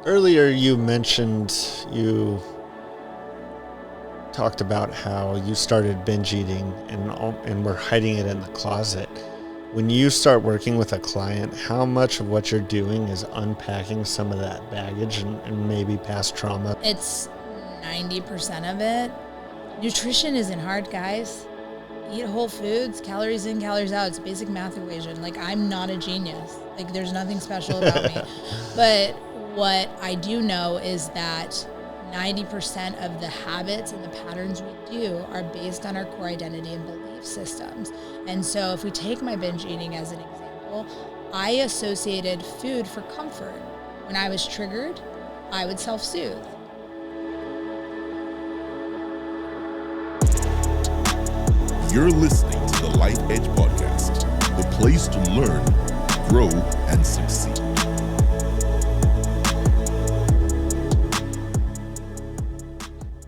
Earlier you mentioned you talked about how you started binge eating and were hiding it in the closet. When you start working with a client, how much of what you're doing is unpacking some of that baggage and maybe past trauma? It's 90% of it. Nutrition isn't hard, guys. Eat whole foods, calories in, calories out. It's a basic math equation. Like, I'm not a genius. Like, there's nothing special about me. But what I do know is that 90% of the habits and the patterns we do are based on our core identity and belief systems. And so if we take my binge eating as an example, I associated food for comfort. When I was triggered, I would self-soothe. You're listening to the Life Edge Podcast, the place to learn, grow, and succeed.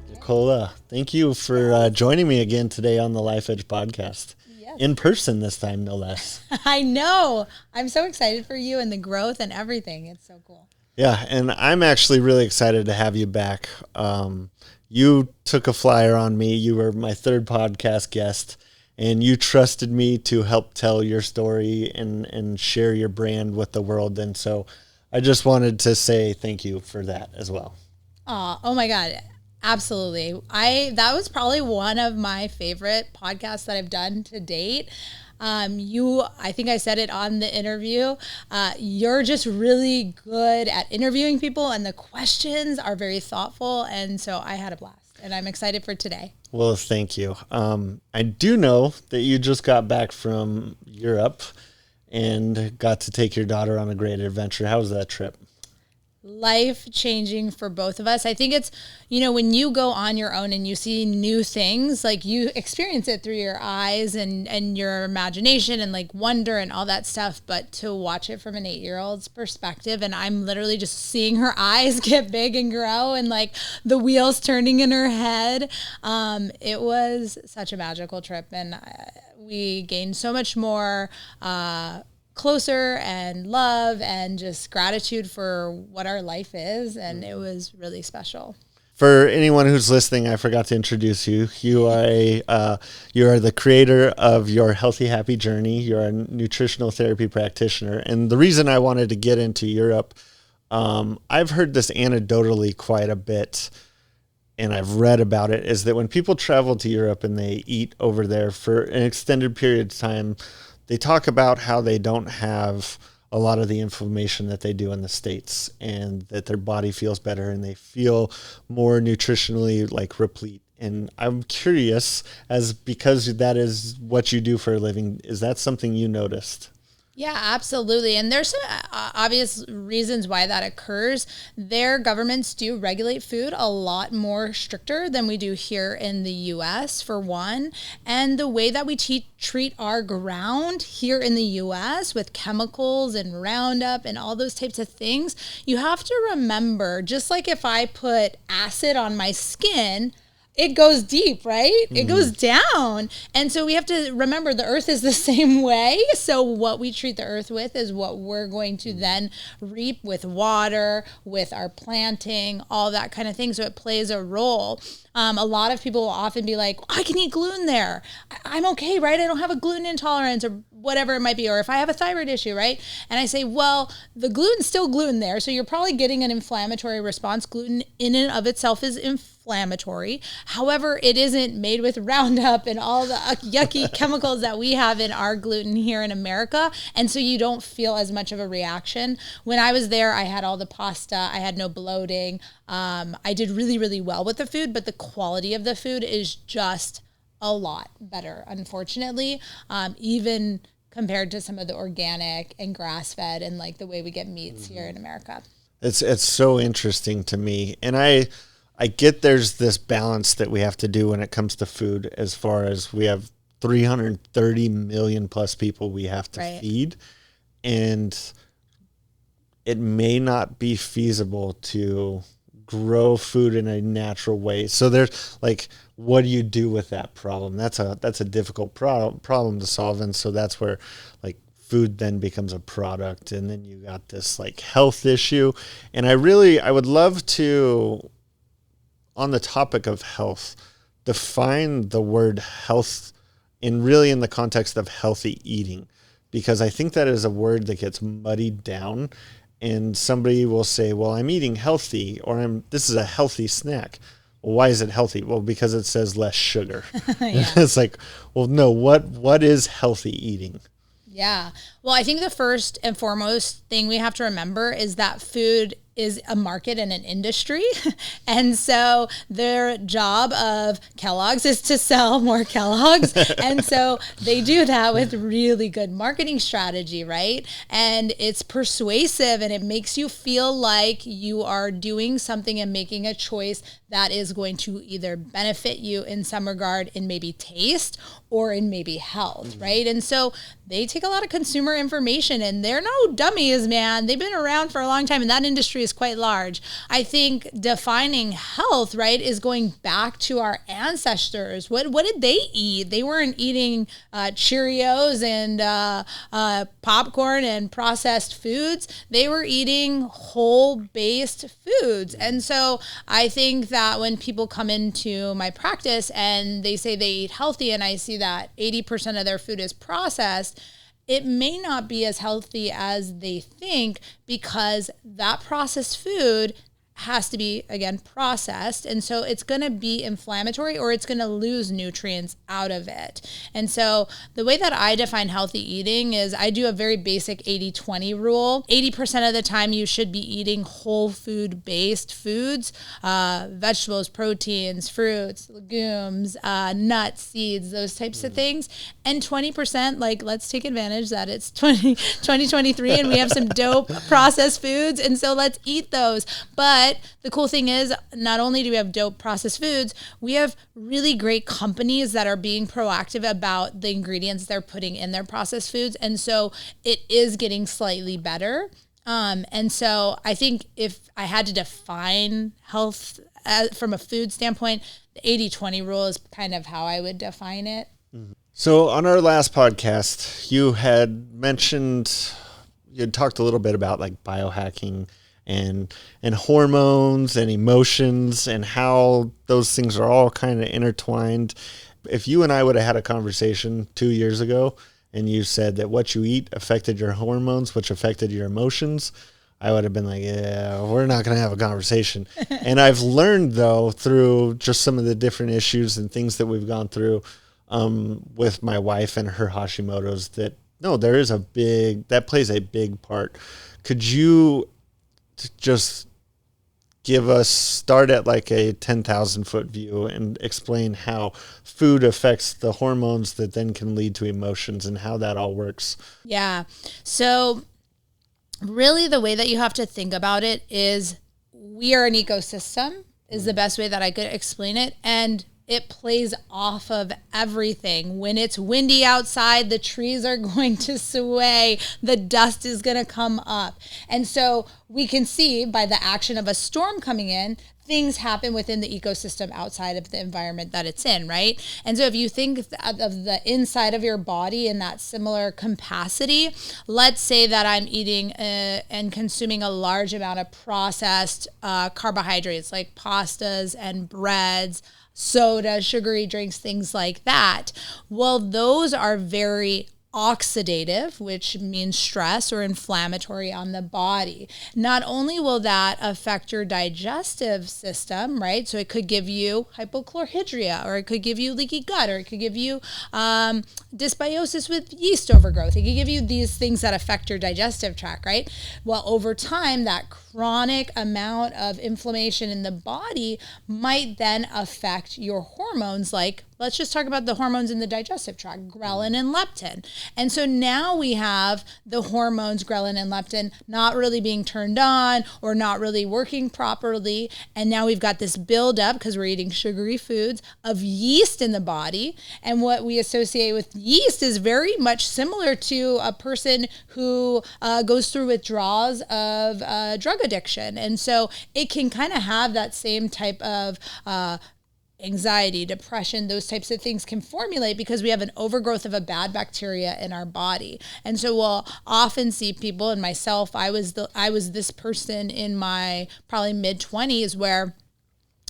Nicole, thank you for joining me again today on the Life Edge Podcast. Yes. In person this time, no less. I know. I'm so excited for you and the growth and everything. It's so cool. Yeah, and I'm actually really excited to have you back. You took a flyer on me. You were my third podcast guest, and you trusted me to help tell your story and share your brand with the world. And so I just wanted to say thank you for that as well. Oh my God. Absolutely. That was probably one of my favorite podcasts that I've done to date. I think I said it on the interview. You're just really good at interviewing people, and the questions are very thoughtful. And so I had a blast, and I'm excited for today. Well, thank you. I do know that you just got back from Europe and got to take your daughter on a great adventure. How was that trip? Life-changing for both of us. I think it's, when you go on your own and you see new things, like you experience it through your eyes and your imagination and like wonder and all that stuff. But to watch it from an 8-year-old's perspective, and I'm literally just seeing her eyes get big and grow and like the wheels turning in her head. It was such a magical trip, and we gained so much more closer and love and just gratitude for what our life is. And it was really special. For anyone who's listening, I forgot to introduce you. You are the creator of Your Healthy Happy Journey. You're a nutritional therapy practitioner. And the reason I wanted to get into Europe, I've heard this anecdotally quite a bit, and I've read about it, is that when people travel to Europe and they eat over there for an extended period of time, they talk about how they don't have a lot of the inflammation that they do in the States, and that their body feels better and they feel more nutritionally like replete. And I'm curious, because that is what you do for a living, is that something you noticed? Yeah, absolutely. And there's some obvious reasons why that occurs. Their governments do regulate food a lot more stricter than we do here in the US, for one. And the way that we treat our ground here in the US with chemicals and Roundup and all those types of things, you have to remember, just like if I put acid on my skin, it goes deep, right? It goes down. And so we have to remember the earth is the same way. So what we treat the earth with is what we're going to then reap with water, with our planting, all that kind of thing. So it plays a role. A lot of people will often be like, I can eat gluten there. I'm okay, right? I don't have a gluten intolerance or whatever it might be. Or if I have a thyroid issue, right? And I say, well, the gluten's still gluten there. So you're probably getting an inflammatory response. Gluten in and of itself is inflammatory. However, it isn't made with Roundup and all the yucky chemicals that we have in our gluten here in America. And so you don't feel as much of a reaction. When I was there, I had all the pasta. I had no bloating. I did really, really well with the food, but the quality of the food is just a lot better, unfortunately, even compared to some of the organic and grass-fed and like the way we get meats here in America. It's so interesting to me. And I get there's this balance that we have to do when it comes to food, as far as we have 330 million plus people we have to feed. And it may not be feasible to grow food in a natural way. So there's like, what do you do with that problem? That's a difficult problem to solve. And so that's where like food then becomes a product, and then you got this like health issue. And I would love to, on the topic of health, define the word health in the context of healthy eating, because I think that is a word that gets muddied down, and somebody will say, well, I'm eating healthy, or this is a healthy snack. Well, why is it healthy? Well, because it says less sugar. It's like, well, no, what is healthy eating? Yeah. Well, I think the first and foremost thing we have to remember is that food is a market and an industry. And so their job of Kellogg's is to sell more Kellogg's. And so they do that with really good marketing strategy, right? And it's persuasive, and it makes you feel like you are doing something and making a choice that is going to either benefit you in some regard in maybe taste or in maybe health, right? And so they take a lot of consumer information, and they're no dummies, man. They've been around for a long time, and that industry is quite large. I think defining health, right, is going back to our ancestors. What did they eat? They weren't eating Cheerios and popcorn and processed foods. They were eating whole-based foods. And so I think that when people come into my practice and they say they eat healthy, and I see that 80% of their food is processed, it may not be as healthy as they think, because that processed food has to be, again, processed. And so it's going to be inflammatory, or it's going to lose nutrients out of it. And so the way that I define healthy eating is I do a very basic 80-20 rule. 80% of the time you should be eating whole food based foods, vegetables, proteins, fruits, legumes, nuts, seeds, those types of things. And 20%, like, let's take advantage that it's 2023 and we have some dope processed foods. And so let's eat those. But the cool thing is, not only do we have dope processed foods, we have really great companies that are being proactive about the ingredients they're putting in their processed foods. And so it is getting slightly better. And so I think if I had to define health from a food standpoint, the 80-20 rule is kind of how I would define it. So on our last podcast, you had talked a little bit about like biohacking and hormones and emotions and how those things are all kind of intertwined. If you and I would have had a conversation 2 years ago and you said that what you eat affected your hormones, which affected your emotions, I would have been like, yeah, we're not going to have a conversation. And I've learned, though, through just some of the different issues and things that we've gone through with my wife and her Hashimoto's, that no, that plays a big part. Could you just start at like a 10,000 foot view and explain how food affects the hormones that then can lead to emotions and how that all works? Yeah. So really the way that you have to think about it is we are an ecosystem is the best way that I could explain it. And it plays off of everything. When it's windy outside, the trees are going to sway, the dust is going to come up. And so we can see by the action of a storm coming in, things happen within the ecosystem outside of the environment that it's in, right? And so if you think of the inside of your body in that similar capacity, let's say that I'm eating and consuming a large amount of processed carbohydrates like pastas and breads, soda, sugary drinks, things like that. Well, those are very oxidative, which means stress or inflammatory on the body. Not only will that affect your digestive system, right? So it could give you hypochlorhydria, or it could give you leaky gut, or it could give you dysbiosis with yeast overgrowth. It could give you these things that affect your digestive tract, right? Well, over time, that chronic amount of inflammation in the body might then affect your hormones. Like, let's just talk about the hormones in the digestive tract, ghrelin and leptin. And so now we have the hormones, ghrelin and leptin, not really being turned on or not really working properly. And now we've got this buildup, because we're eating sugary foods, of yeast in the body. And what we associate with yeast is very much similar to a person who goes through withdrawals of drug addiction. And so it can kind of have that same type of anxiety, depression, those types of things can formulate because we have an overgrowth of a bad bacteria in our body. And so we'll often see people, and myself, I was this person in my probably mid-20s where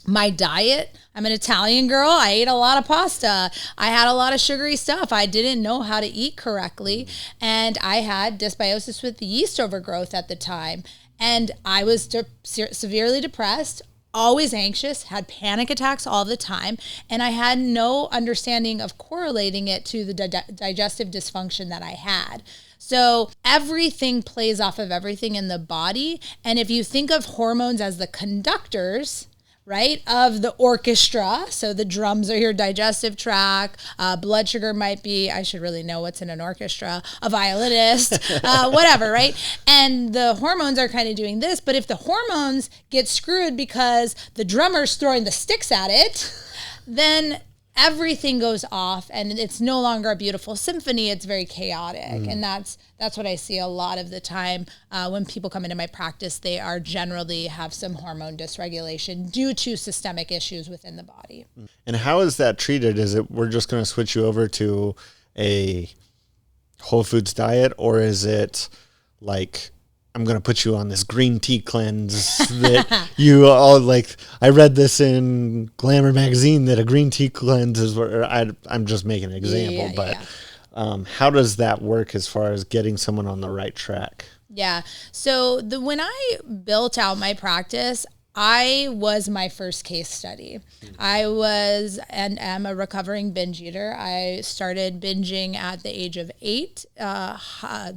my diet, I'm an Italian girl. I ate a lot of pasta. I had a lot of sugary stuff. I didn't know how to eat correctly. And I had dysbiosis with yeast overgrowth at the time. And I was severely depressed, always anxious, had panic attacks all the time. And I had no understanding of correlating it to the digestive dysfunction that I had. So everything plays off of everything in the body. And if you think of hormones as the conductors, right, of the orchestra. So the drums are your digestive tract. Blood sugar might be, I should really know what's in an orchestra, a violinist, whatever, right? And the hormones are kind of doing this. But if the hormones get screwed because the drummer's throwing the sticks at it, then everything goes off and it's no longer a beautiful symphony. It's very chaotic. And that's what I see a lot of the time when people come into my practice. They are generally have some hormone dysregulation due to systemic issues within the body. And how is that treated? Is it, we're just going to switch you over to a whole foods diet, or is it like, I'm going to put you on this green tea cleanse that you all like? I read this in Glamour magazine that a green tea cleanse is where I'm just making an example, but how does that work as far as getting someone on the right track? Yeah. So when I built out my practice, I was my first case study. I was and am a recovering binge eater. I started binging at the age of 8,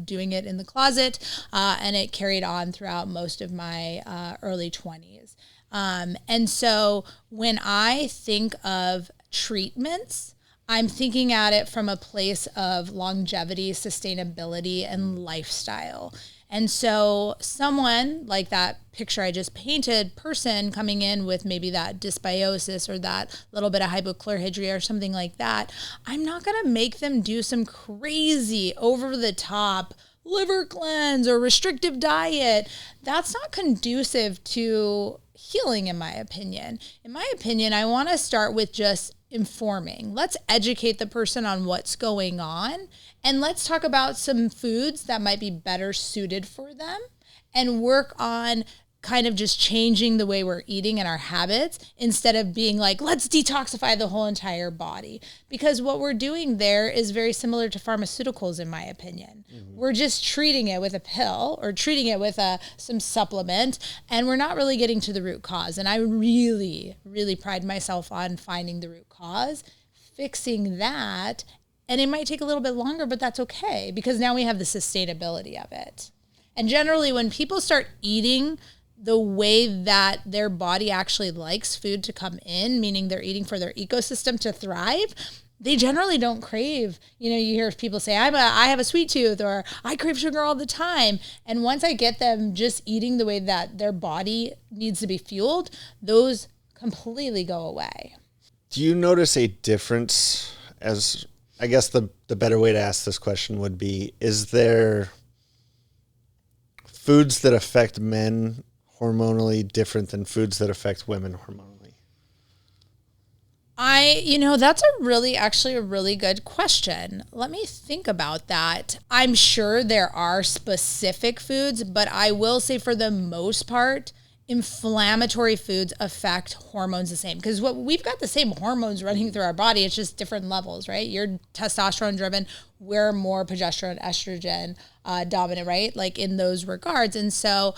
doing it in the closet, and it carried on throughout most of my early 20s. And so when I think of treatments, I'm thinking at it from a place of longevity, sustainability, and lifestyle. And so someone like that picture I just painted, person coming in with maybe that dysbiosis or that little bit of hypochlorhydria or something like that, I'm not going to make them do some crazy over the top liver cleanse or restrictive diet. That's not conducive to healing, in my opinion. In my opinion, I want to start with just informing. Let's educate the person on what's going on. And let's talk about some foods that might be better suited for them and work on kind of just changing the way we're eating and our habits instead of being like, let's detoxify the whole entire body. Because what we're doing there is very similar to pharmaceuticals, in my opinion. We're just treating it with a pill or treating it with some supplement, and we're not really getting to the root cause. And I really, really pride myself on finding the root cause, fixing that. And it might take a little bit longer, but that's okay because now we have the sustainability of it. And generally when people start eating the way that their body actually likes food to come in, meaning they're eating for their ecosystem to thrive, they generally don't crave. You know, you hear people say, I have a sweet tooth, or I crave sugar all the time. And once I get them just eating the way that their body needs to be fueled, those completely go away. Do you notice a difference as, I guess the better way to ask this question would be, is there foods that affect men hormonally different than foods that affect women hormonally? That's actually a really good question. Let me think about that. I'm sure there are specific foods, but I will say for the most part, inflammatory foods affect hormones the same, because we've got the same hormones running through our body. It's just different levels, right? You're testosterone driven. We're more progesterone, estrogen dominant, right? Like in those regards. And so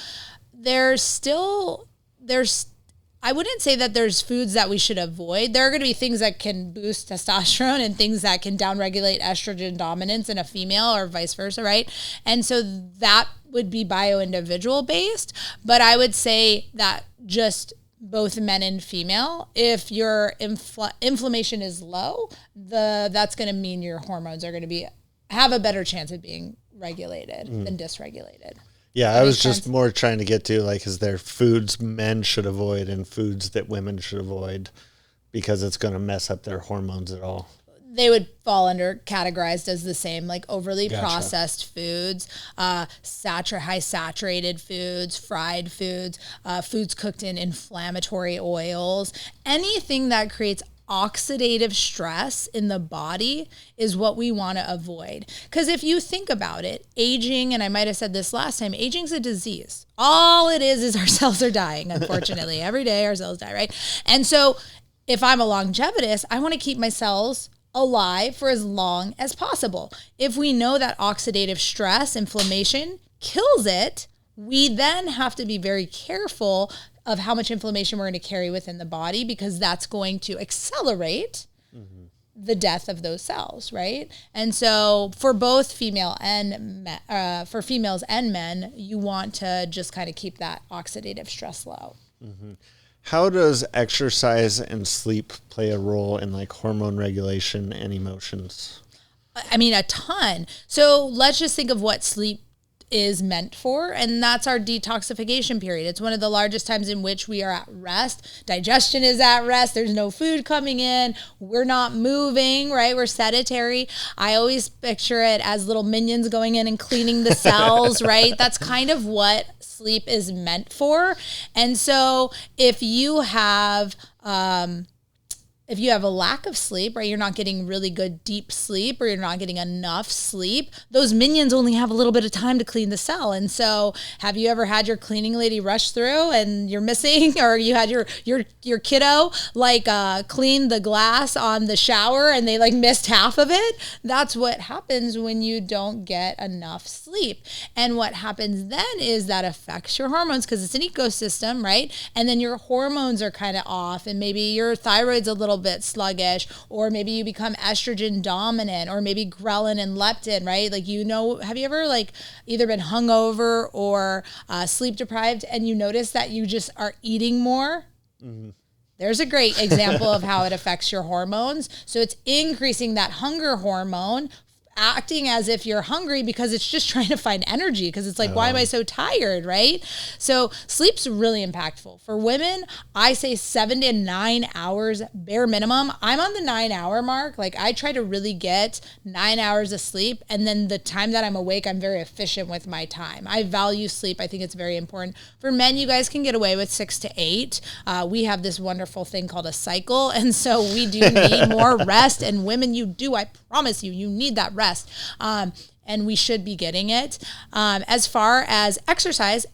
I wouldn't say that there's foods that we should avoid. There are going to be things that can boost testosterone and things that can downregulate estrogen dominance in a female or vice versa, right? And so that would be bio-individual based. But I would say that just both men and female, if your inflammation is low, that's going to mean your hormones are going to have a better chance of being regulated than dysregulated. Yeah, I was just more trying to get to, like, is there foods men should avoid and foods that women should avoid because it's going to mess up their hormones at all? They would fall under categorized as the same, like overly processed foods, high saturated foods, fried foods, foods cooked in inflammatory oils, anything that creates oxidative stress in the body is what we want to avoid. Because if you think about it, aging, and I might have said this last time, aging's a disease. All it is our cells are dying, unfortunately. Every day our cells die, right? And so if I'm a longevitist, I want to keep my cells alive for as long as possible. If we know that oxidative stress, inflammation kills it, we then have to be very careful of how much inflammation we're going to carry within the body, because that's going to accelerate the death of those cells, right? And so for both females and men, you want to just kind of keep that oxidative stress low. How does exercise and sleep play a role in like hormone regulation and emotions? I mean, a ton. So let's just think of what sleep is meant for, and that's our detoxification period. It's one of the largest times in which we are at rest. Digestion is at rest. There's no food coming in. We're not moving, right? We're sedentary. I always picture it as little minions going in and cleaning the cells, right? That's kind of what sleep is meant for. And so if you have a lack of sleep, right, you're not getting really good deep sleep, or you're not getting enough sleep, those minions only have a little bit of time to clean the cell. And so have you ever had your cleaning lady rush through and you're missing, or you had your kiddo like clean the glass on the shower and they like missed half of it? That's what happens when you don't get enough sleep. And what happens then is that affects your hormones, because it's an ecosystem, right? And then your hormones are kind of off, and maybe your thyroid's a little bit sluggish, or maybe you become estrogen dominant, or maybe ghrelin and leptin, right? Like, have you ever like either been hungover or sleep deprived, and you notice that you just are eating more? There's a great example of how it affects your hormones. So it's increasing that hunger hormone, acting as if you're hungry because it's just trying to find energy, because it's like, why am I so tired, right? So sleep's really impactful. For women, I say 7 to 9 hours bare minimum. I'm on the 9-hour mark. Like, I try to really get 9 hours of sleep, and then the time that I'm awake, I'm very efficient with my time. I value sleep. I think it's very important. For men, you guys can get away with 6 to 8. We have this wonderful thing called a cycle, and so we do need more rest, and women, you do. I promise you, you need that rest. And we should be getting it. As far as exercise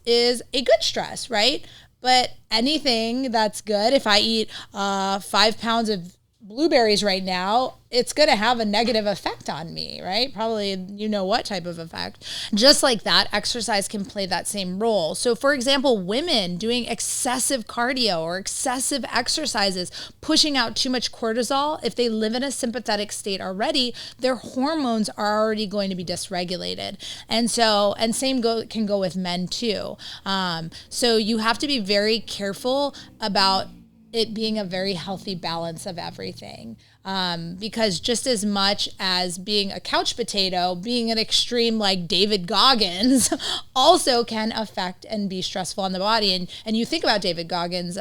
is a good stress, right? But anything that's good, if I eat 5 pounds of blueberries right now, it's going to have a negative effect on me, right? Probably, you know what type of effect. Just like that, exercise can play that same role. So for example, women doing excessive cardio or excessive exercises, pushing out too much cortisol, if they live in a sympathetic state already, their hormones are already going to be dysregulated. And same can go with men too. So you have to be very careful about it being a very healthy balance of everything. Because just as much as being a couch potato, being an extreme like David Goggins also can affect and be stressful on the body. And you think about David Goggins,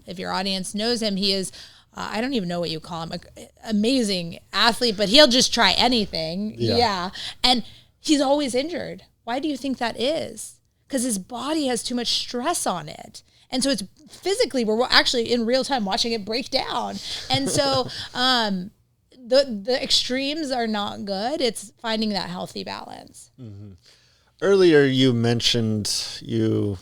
if your audience knows him, he is, I don't even know what you call him, amazing athlete, but he'll just try anything. Yeah. And he's always injured. Why do you think that is? Because his body has too much stress on it. And so it's physically, we're actually in real time watching it break down. And so the extremes are not good. It's finding that healthy balance. Earlier, you mentioned, you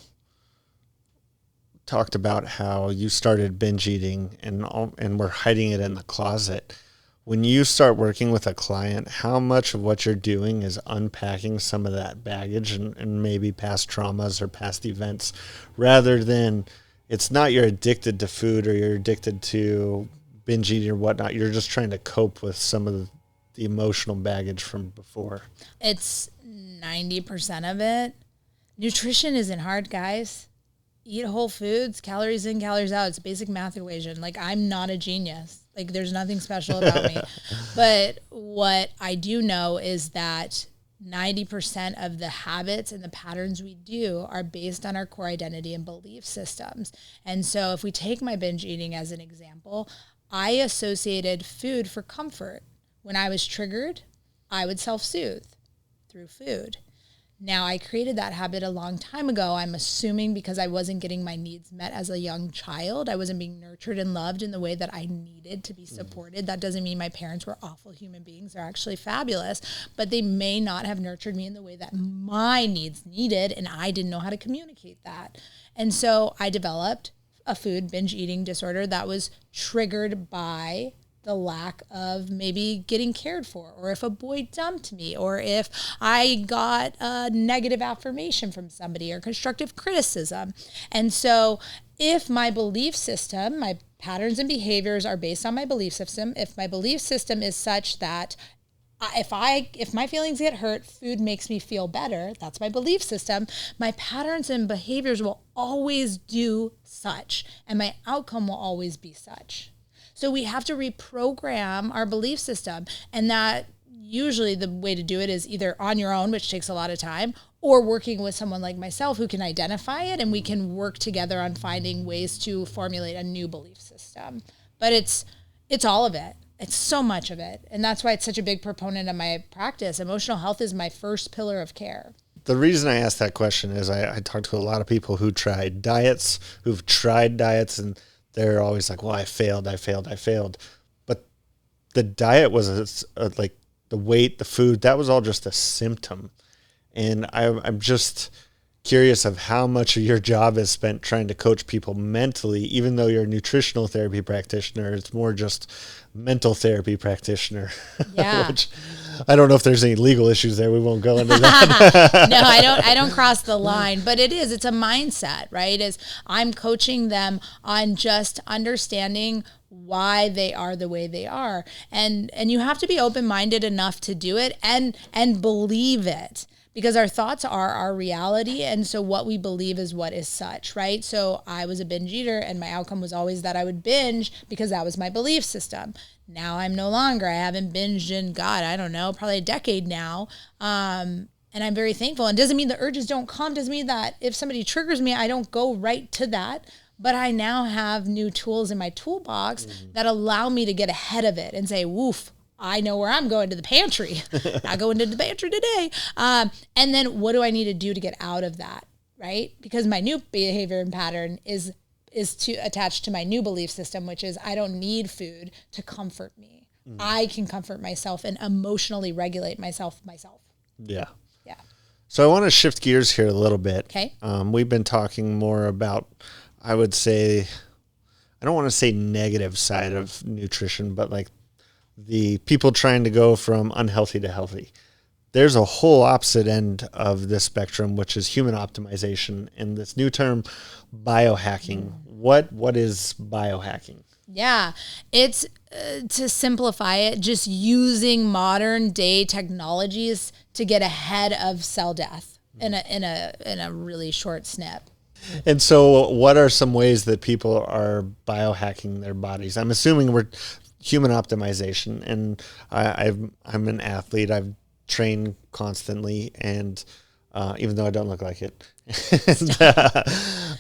talked about how you started binge eating and were hiding it in the closet. When you start working with a client, how much of what you're doing is unpacking some of that baggage and maybe past traumas or past events, rather than it's not you're addicted to food or you're addicted to binge eating or whatnot. You're just trying to cope with some of the emotional baggage from before. It's 90% of it. Nutrition isn't hard, guys. Eat whole foods, calories in, calories out. It's a basic math equation. Like, I'm not a genius. Like, there's nothing special about me. But what I do know is that 90% of the habits and the patterns we do are based on our core identity and belief systems. And so if we take my binge eating as an example, I associated food for comfort. When I was triggered, I would self-soothe through food. Now, I created that habit a long time ago. I'm assuming because I wasn't getting my needs met as a young child. I wasn't being nurtured and loved in the way that I needed to be supported. That doesn't mean my parents were awful human beings. They're actually fabulous, but they may not have nurtured me in the way that my needs needed, and I didn't know how to communicate that. And so I developed a food binge eating disorder that was triggered by the lack of maybe getting cared for, or if a boy dumped me, or if I got a negative affirmation from somebody or constructive criticism. And so if my belief system, my patterns and behaviors are based on my belief system, if my belief system is such that if my feelings get hurt, food makes me feel better, that's my belief system, my patterns and behaviors will always do such, and my outcome will always be such. So we have to reprogram our belief system, and that usually the way to do it is either on your own, which takes a lot of time, or working with someone like myself who can identify it, and we can work together on finding ways to formulate a new belief system. But it's all of it. It's so much of it. And that's why it's such a big proponent of my practice. Emotional health is my first pillar of care. The reason I asked that question is I talked to a lot of people who've tried diets, and they're always like, well, I failed. But the diet was like the weight, the food, that was all just a symptom. And I'm just curious of how much of your job is spent trying to coach people mentally, even though you're a nutritional therapy practitioner. It's more just mental therapy practitioner. Yeah. Which I don't know if there's any legal issues there. We won't go into that. No, I don't cross the line, but it's a mindset, right? Is I'm coaching them on just understanding why they are the way they are. And you have to be open-minded enough to do it and believe it. Because our thoughts are our reality, and so what we believe is what is such, right? So I was a binge eater, and my outcome was always that I would binge because that was my belief system. Now I'm no longer. I haven't binged in, God, I don't know, probably a decade now. And I'm very thankful. And doesn't mean the urges don't come. Doesn't mean that if somebody triggers me, I don't go right to that. But I now have new tools in my toolbox that allow me to get ahead of it and say, woof, I know where I'm going, to the pantry. Not going to the pantry today. And then what do I need to do to get out of that, right? Because my new behavior and pattern is to attach to my new belief system, which is I don't need food to comfort me. I can comfort myself and emotionally regulate myself. Yeah. Yeah. So I want to shift gears here a little bit. Okay. We've been talking more about, I would say, I don't want to say negative side of nutrition, but like the people trying to go from unhealthy to healthy. There's a whole opposite end of this spectrum, which is human optimization, and this new term, biohacking. What is biohacking? Yeah, it's to simplify it, just using modern day technologies to get ahead of cell death in a really short snip. And so what are some ways that people are biohacking their bodies? I'm assuming we're human optimization, and I'm an athlete. I've trained constantly, and even though I don't look like it.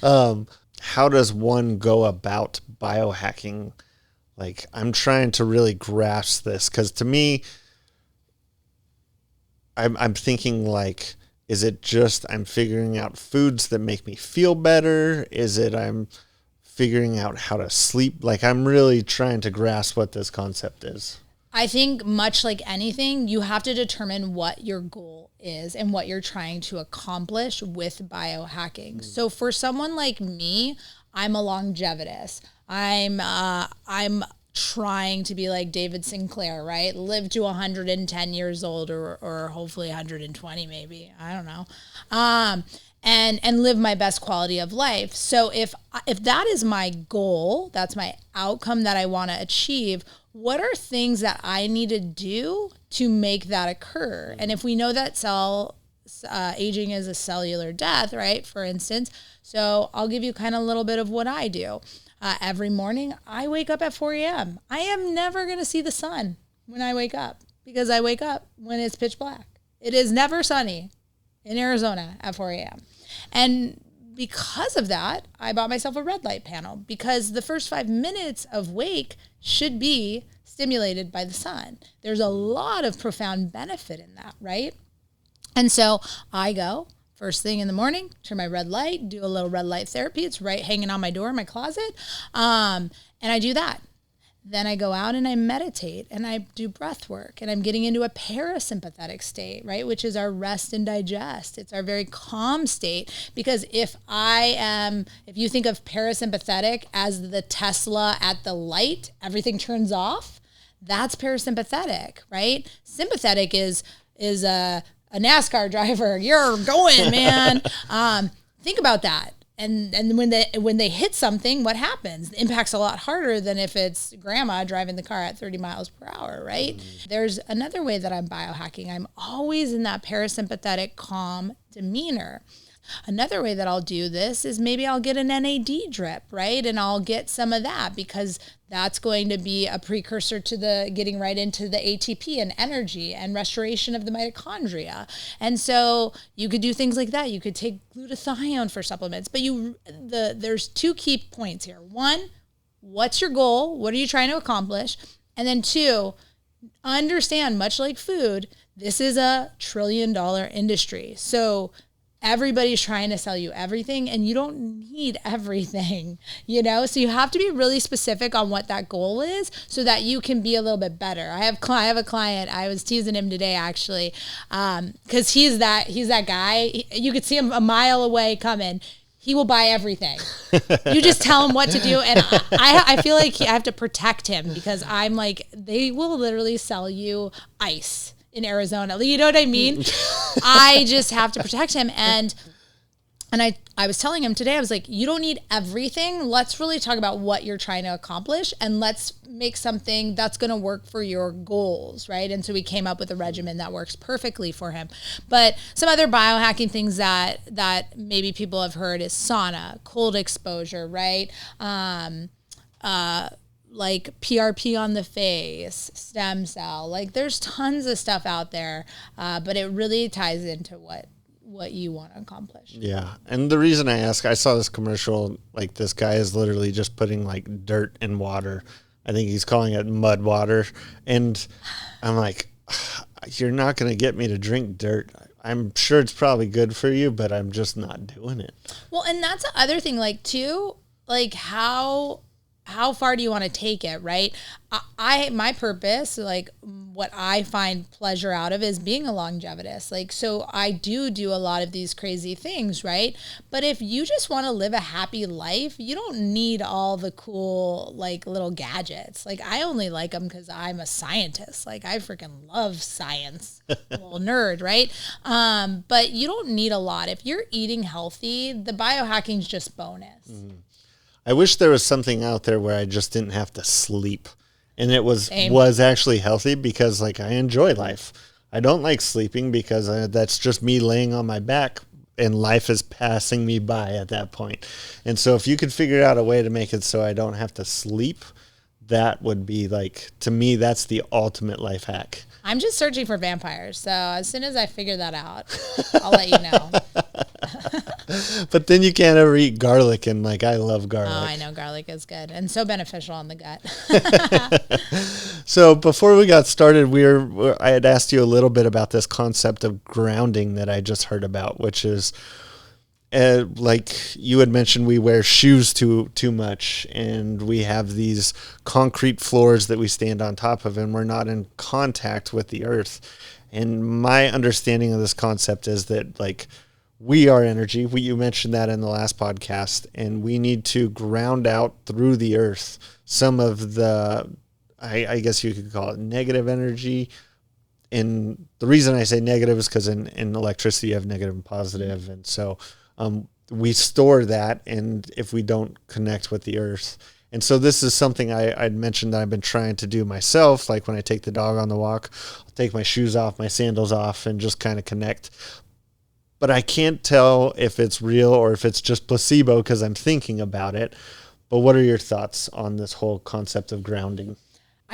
And, how does one go about biohacking? Like, I'm trying to really grasp this, because to me, I'm thinking like, is it just I'm figuring out foods that make me feel better? Is it I'm figuring out how to sleep? Like, I'm really trying to grasp what this concept is. I think much like anything, you have to determine what your goal is and what you're trying to accomplish with biohacking. So for someone like me, I'm a longevitist. I'm trying to be like David Sinclair, right? Live to 110 years old or hopefully 120 maybe. I don't know. And live my best quality of life. So if that is my goal, that's my outcome that I want to achieve, what are things that I need to do to make that occur? And if we know that aging is a cellular death, right, for instance, so I'll give you kind of a little bit of what I do. Every morning, I wake up at 4 a.m. I am never going to see the sun when I wake up, because I wake up when it's pitch black. It is never sunny in Arizona at 4 a.m. And because of that, I bought myself a red light panel, because the first 5 minutes of wake should be stimulated by the sun. There's a lot of profound benefit in that, right? And so I go first thing in the morning, turn my red light, do a little red light therapy. It's right hanging on my door in my closet. And I do that. Then I go out and I meditate and I do breath work, and I'm getting into a parasympathetic state, right? Which is our rest and digest. It's our very calm state, because if you think of parasympathetic as the Tesla at the light, everything turns off. That's parasympathetic, right? Sympathetic is a NASCAR driver. You're going, man. Think about that. And when they hit something, what happens? The impact's a lot harder than if it's grandma driving the car at 30 miles per hour, right? There's another way that I'm biohacking. I'm always in that parasympathetic, calm demeanor. Another way that I'll do this is maybe I'll get an NAD drip, right? And I'll get some of that, because that's going to be a precursor to the getting right into the ATP and energy and restoration of the mitochondria. And so you could do things like that. You could take glutathione for supplements, but there's 2 key points here. 1, what's your goal? What are you trying to accomplish? And then 2, understand, much like food, this is a $1 trillion industry. So everybody's trying to sell you everything, and you don't need everything, So you have to be really specific on what that goal is, so that you can be a little bit better. I have a client. I was teasing him today, actually, because he's that guy. You could see him a mile away coming. He will buy everything. You just tell him what to do, and I feel like I have to protect him, because I'm like, they will literally sell you ice in Arizona. You know what I mean? I just have to protect him. And I was telling him today, I was like, you don't need everything. Let's really talk about what you're trying to accomplish, and let's make something that's going to work for your goals, right? And so we came up with a regimen that works perfectly for him. But some other biohacking things that maybe people have heard is sauna, cold exposure, right? Like PRP on the face, stem cell, like there's tons of stuff out there, but it really ties into what you want to accomplish. Yeah. And the reason I ask, I saw this commercial, like this guy is literally just putting like dirt in water. I think he's calling it mud water. And I'm like, you're not going to get me to drink dirt. I'm sure it's probably good for you, but I'm just not doing it. Well, and that's the other thing, like too, like how far do you want to take it, right? My purpose, like what I find pleasure out of, is being a longevitist. Like, so I do a lot of these crazy things, right? But if you just want to live a happy life, you don't need all the cool, like little gadgets. Like I only like them because I'm a scientist. Like I freaking love science, little nerd, right? But you don't need a lot. If you're eating healthy, the biohacking's just bonus. Mm-hmm. I wish there was something out there where I just didn't have to sleep, and it was actually healthy, because like I enjoy life. I don't like sleeping because that's just me laying on my back and life is passing me by at that point. And so if you could figure out a way to make it so I don't have to sleep, that would be like, to me, that's the ultimate life hack. I'm just searching for vampires. So as soon as I figure that out, I'll let you know. But then you can't ever eat garlic, and like I love garlic. Oh, I know garlic is good and so beneficial on the gut. So before we got started, I had asked you a little bit about this concept of grounding that I just heard about, which is like you had mentioned, we wear shoes too much, and we have these concrete floors that we stand on top of, and we're not in contact with the earth. And my understanding of this concept is that like we are energy. You mentioned that in the last podcast, and we need to ground out through the earth some of the, I guess you could call it negative energy. And the reason I say negative is because in electricity you have negative and positive. And so we store that, and if we don't connect with the earth. And so this is something I'd mentioned that I've been trying to do myself. Like when I take the dog on the walk, I'll take my shoes off, my sandals off, and just kind of connect. But I can't tell if it's real or if it's just placebo because I'm thinking about it. But what are your thoughts on this whole concept of grounding?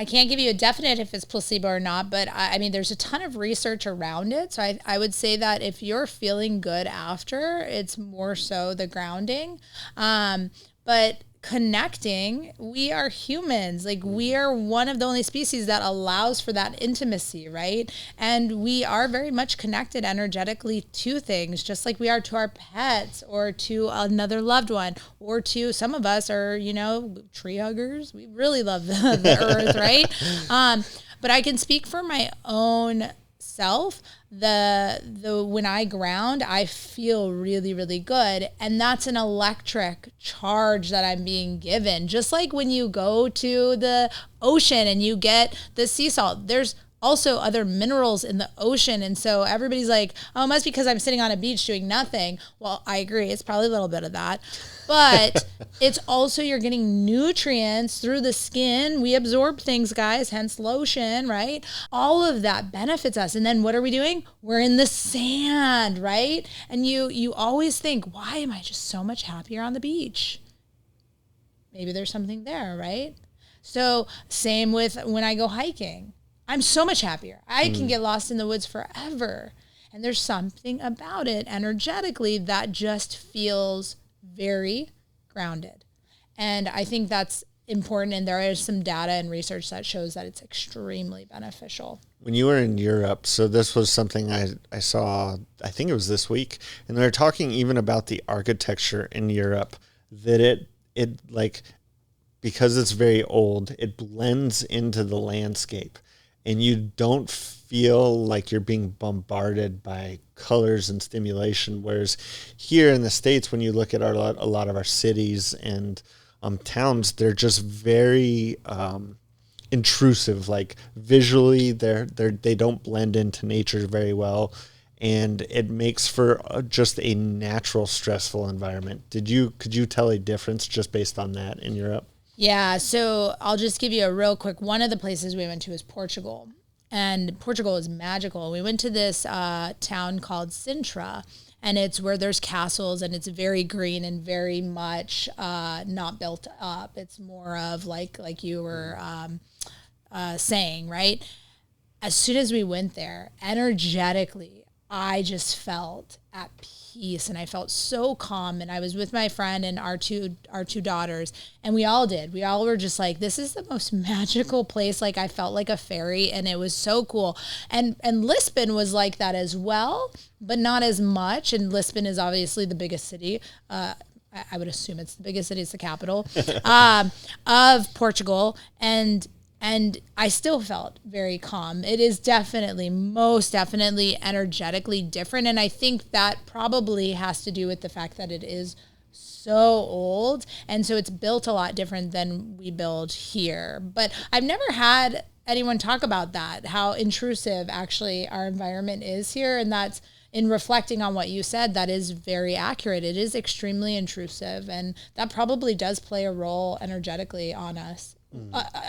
I can't give you a definite if it's placebo or not, but I mean, there's a ton of research around it. So I would say that if you're feeling good after, it's more so the grounding. But connecting, we are humans. Like, we are one of the only species that allows for that intimacy, right? And we are very much connected energetically to things, just like we are to our pets or to another loved one, or to, some of us are, you know, tree huggers. We really love the earth, right? But I can speak for my own self. The when I ground, I feel really, really good. And that's an electric charge that I'm being given. Just like when you go to the ocean and you get the sea salt, there's also other minerals in the ocean. And so everybody's like, oh, it must be because I'm sitting on a beach doing nothing. Well, I agree. It's probably a little bit of that. But it's also, you're getting nutrients through the skin. We absorb things, guys, hence lotion, right? All of that benefits us. And then what are we doing? We're in the sand, right? And you always think, why am I just so much happier on the beach? Maybe there's something there, right? So same with when I go hiking. I'm so much happier. I can get lost in the woods forever. And there's something about it energetically that just feels very grounded. And I think that's important. And there is some data and research that shows that it's extremely beneficial. When you were in Europe, so this was something I saw, I think it was this week, and they're talking even about the architecture in Europe, that it like, because it's very old, it blends into the landscape. And you don't feel like you're being bombarded by colors and stimulation. Whereas here in the States, when you look at a lot of our cities and towns, they're just very intrusive. Like visually, they don't blend into nature very well, and it makes for just a natural stressful environment. Could you tell a difference just based on that in Europe? Yeah, so I'll just give you a real quick. One of the places we went to was Portugal, and Portugal is magical. We went to this town called Sintra, and it's where there's castles, and it's very green and very much not built up. It's more of like you were saying, right? As soon as we went there, energetically, I just felt at peace, and I felt so calm. And I was with my friend and our two daughters, and we all were just like, this is the most magical place. Like, I felt like a fairy, and it was so cool. And Lisbon was like that as well, but not as much. And Lisbon is obviously the biggest city. I would assume it's the biggest city. It's the capital of Portugal. And I still felt very calm. It is most definitely energetically different. And I think that probably has to do with the fact that it is so old. And so it's built a lot different than we build here. But I've never had anyone talk about that, how intrusive actually our environment is here. And that's, in reflecting on what you said, that is very accurate. It is extremely intrusive. And that probably does play a role energetically on us.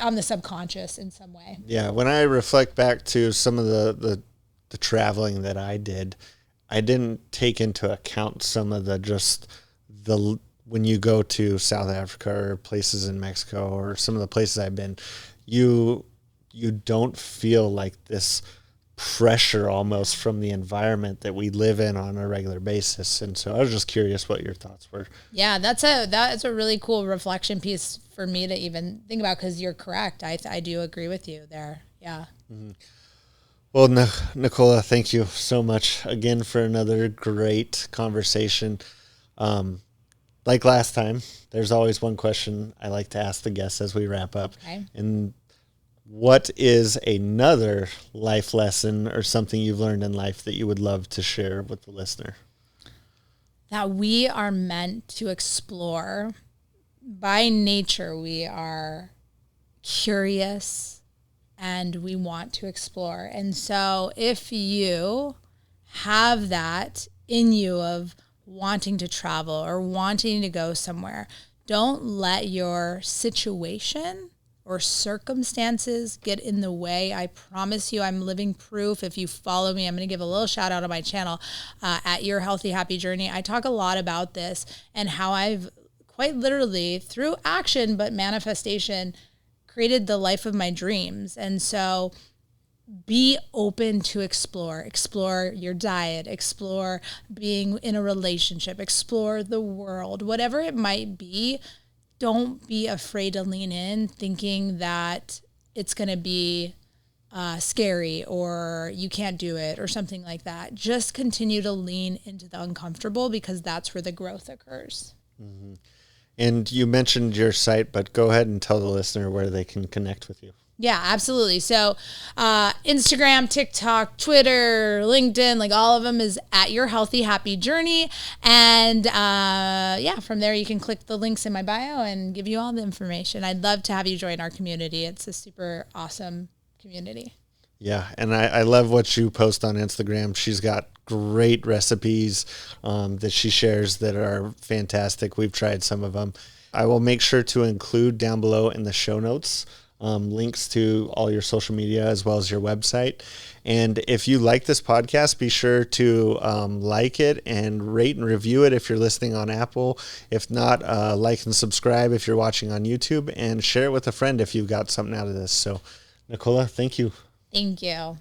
On the subconscious in some way. Yeah, when I reflect back to some of the traveling that I did, I didn't take into account some of when you go to South Africa or places in Mexico or some of the places I've been, you don't feel like this pressure almost from the environment that we live in on a regular basis. And so I was just curious what your thoughts were. Yeah, that's a really cool reflection piece for me to even think about, because you're correct. I do agree with you there. Yeah. Mm-hmm. Well, Nicola, thank you so much again for another great conversation. Like last time, there's always one question I like to ask the guests as we wrap up. Okay. And what is another life lesson or something you've learned in life that you would love to share with the listener? That we are meant to explore. By nature, we are curious and we want to explore. And so if you have that in you of wanting to travel or wanting to go somewhere, don't let your situation or circumstances get in the way. I promise you, I'm living proof. If you follow me, I'm going to give a little shout out on my channel at Your Healthy Happy Journey. I talk a lot about this and how I've quite literally, through action but manifestation, created the life of my dreams. And so be open to explore your diet, explore being in a relationship, explore the world, whatever it might be. Don't be afraid to lean in thinking that it's going to be scary or you can't do it or something like that. Just continue to lean into the uncomfortable because that's where the growth occurs. Mm-hmm. And you mentioned your site, but go ahead and tell the listener where they can connect with you. Yeah, absolutely. So Instagram, TikTok, Twitter, LinkedIn, like all of them is at Your Healthy Happy Journey. And from there you can click the links in my bio and give you all the information. I'd love to have you join our community. It's a super awesome community. Yeah, and I love what you post on Instagram. She's got great recipes that she shares that are fantastic. We've tried some of them. I will make sure to include down below in the show notes links to all your social media as well as your website. And if you like this podcast, be sure to like it and rate and review it if you're listening on Apple. If not, like and subscribe if you're watching on YouTube, and share it with a friend if you've got something out of this. So, Nicola, thank you. Thank you.